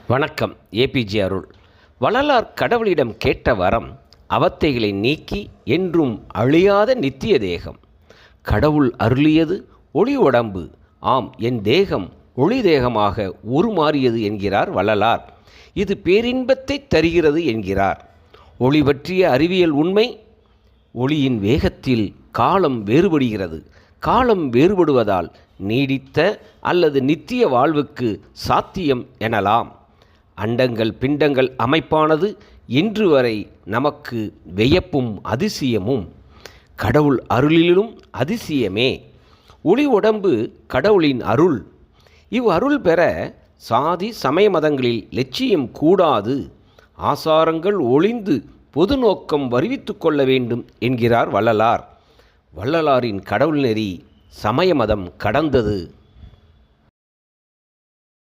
வணக்கம். ஏபிஜே அருள். வள்ளலார் கடவுளிடம் கேட்ட வரம் அவத்தைகளை நீக்கி என்றும் அழியாத நித்திய தேகம். கடவுள் அருளியது ஒளி உடம்பு. ஆம், என் தேகம் ஒளி தேகமாக உருமாறியது என்கிறார் வள்ளலார். இது பேரின்பத்தை தருகிறது என்கிறார். ஒளி பற்றிய அறிவியல் உண்மை. ஒளியின் வேகத்தில் காலம் வேறுபடுகிறது. காலம் வேறுபடுவதால் நீடித்த அல்லது நித்திய வாழ்வுக்கு சாத்தியம் எனலாம். அண்டங்கள் பிண்டங்கள் அமைப்பானது இன்று வரை நமக்கு வியப்பும் அதிசயமும். கடவுள் அருளிலும் அதிசயமே. ஒளி உடம்பு கடவுளின் அருள். அருள் பெற சாதி சமய மதங்களில் லட்சியம் கூடாது. ஆசாரங்கள் ஒளிந்து பொது நோக்கம் வருவித்து கொள்ள வேண்டும் என்கிறார் வள்ளலார். வள்ளலாரின் கடவுள் நெறி சமய மதம் கடந்தது.